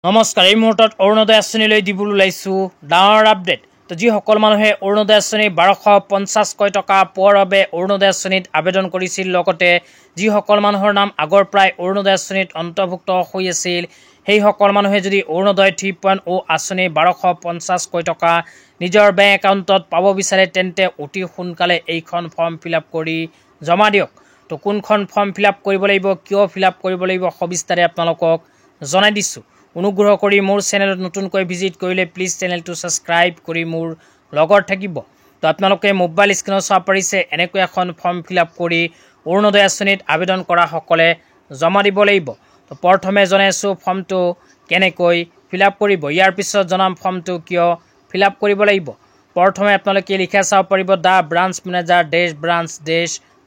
নমস্কাৰ। এই মুহূৰ্তত অৰুণোদয় আঁচনিলৈ দিবলৈ ওলাইছোঁ ডাঙৰ আপডেট। তো যিসকল মানুহে অৰুণোদয় আঁচনি 1250 টকা পোৱাৰ বাবে অৰুণোদয় আঁচনিত আবেদন কৰিছিল, লগতে যিসকল মানুহৰ নাম আগৰ পৰাই অৰুণোদয় আঁচনিত অন্তৰ্ভুক্ত হৈ আছিল, সেইসকল মানুহে যদি অৰুণোদয় 3.0 আঁচনি 1250 টকা নিজৰ বেংক একাউণ্টত পাব বিচাৰে, তেন্তে অতি সোনকালে এইখন ফৰ্ম ফিল আপ কৰি জমা দিয়ক। তো কোনখন ফৰ্ম ফিল আপ কৰিব লাগিব, কিয় ফিল আপ কৰিব লাগিব, সবিস্তাৰে আপোনালোকক জনাই দিছোঁ। অনুগ্ৰহ কৰি মোৰ চেনেলত নতুনকৈ ভিজিট কৰিলে প্লিজ চেনেলটো ছাবস্ক্ৰাইব কৰি মোৰ লগত থাকিব। তো আপোনালোকে মোবাইল স্ক্ৰীনত চাব পাৰিছে, এনেকৈ এখন ফৰ্ম ফিল আপ কৰি অৰুণোদয় আঁচনিত আবেদন কৰাসকলে জমা দিব লাগিব। তো প্ৰথমে জনাইছোঁ ফৰ্মটো কেনেকৈ ফিল আপ কৰিব, ইয়াৰ পিছত জনাম ফৰ্মটো কিয় ফিল আপ কৰিব লাগিব। প্ৰথমে আপোনালোকে লিখা চাব পাৰিব the branch manager branch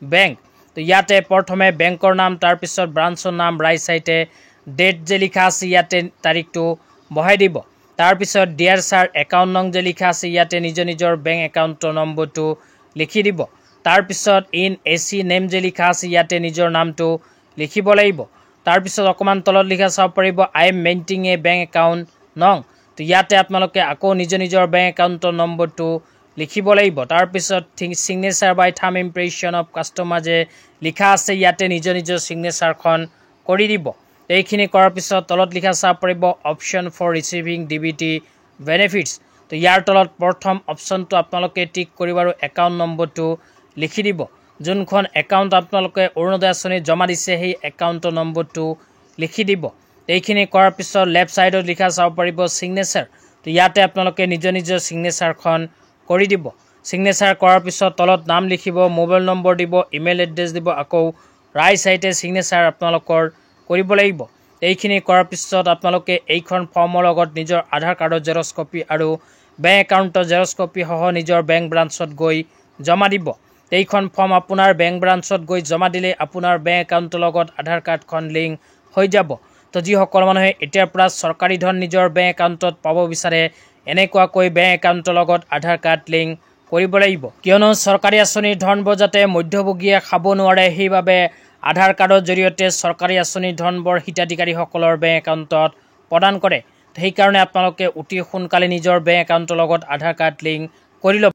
bank. তো ইয়াতে প্ৰথমে বেংকৰ নাম, তাৰপিছত ব্ৰাঞ্চৰ নাম, ৰাইট চাইডে ডেট যে লিখা আছে ইয়াতে তাৰিখটো বহাই দিব। তাৰপিছত ডিয়াৰ ছাৰ একাউণ্ট নং যে লিখা আছে ইয়াতে নিজৰ বেংক একাউণ্টৰ নম্বৰটো লিখি দিব। তাৰপিছত ইন এচি নেম যে লিখা আছে ইয়াতে নিজৰ নামটো লিখিব লাগিব। তাৰপিছত অকণমান তলত লিখা চাব পাৰিব I am maintaining A bank account নং। তো ইয়াতে আপোনালোকে আকৌ নিজৰ বেংক একাউণ্টৰ নম্বৰটো লিখিব লাগিব। তাৰপিছত ছিগনেচাৰ বাই থাম ইম্প্ৰেশ্যন অফ কাষ্টমাৰ যে লিখা আছে ইয়াতে নিজৰ ছিগনেচাৰখন কৰি দিব। এইখিনি কৰাৰ পিছত তলত লিখা চাব পাৰিব option for receiving DBT benefits. তো ইয়াৰ তলত প্ৰথম অপশ্যনটো আপোনালোকে টিক কৰিব আৰু একাউণ্ট নম্বৰটো লিখি দিব। যোনখন একাউণ্ট আপোনালোকে অৰুণোদয় আঁচনিত জমা দিছে সেই একাউণ্টৰ নম্বৰটো লিখি দিব। এইখিনি কৰাৰ পিছত লেফ্ট ছাইডত লিখা চাব পাৰিব ছিগনেচাৰ। তো ইয়াতে আপোনালোকে নিজৰ ছিগনেচাৰখন কৰি দিব। ছিগনেচাৰ কৰাৰ পিছত তলত নাম লিখিব, মোবাইল নম্বৰ দিব, ইমেইল এড্ৰেছ দিব, আকৌ ৰাইট চাইডে ছিগনেচাৰ আপোনালোকৰ কৰিব লাগিব। এইখিনি কৰাৰ পিছত আপোনালোকে এইখন ফৰ্মৰ লগত নিজৰ আধাৰ কাৰ্ডৰ জেৰক্স কপি আৰু বেংক একাউণ্টৰ জেৰক্স কপি সহ নিজৰ বেংক ব্ৰাঞ্চত গৈ জমা দিব। এইখন ফৰ্ম আপোনাৰ বেংক ব্ৰাঞ্চত গৈ জমা দিলে আপোনাৰ বেংক একাউণ্টৰ লগত আধাৰ কাৰ্ডখন লিংক হৈ যাব। তো যিসকল মানুহে এতিয়াৰ পৰা চৰকাৰী ধন নিজৰ বেংক একাউণ্টত পাব বিচাৰে, এনেকুৱাকৈ বেংক একাউণ্টৰ লগত আধাৰ কাৰ্ড লিংক কৰিব লাগিব। কিয়নো চৰকাৰী আঁচনিৰ ধনবোৰ যাতে মধ্যভোগীয়ে খাব নোৱাৰে, সেইবাবে আধাৰ কাৰ্ডৰ জৰিয়তে চৰকাৰী আঁচনিৰ ধনবোৰ হিতাধিকাৰীসকলৰ বেংক একাউণ্টত প্ৰদান কৰে। সেইকাৰণে আপোনালোকে অতি সোনকালে নিজৰ বেংক একাউণ্টৰ লগত আধাৰ কাৰ্ড লিংক কৰি ল'ব।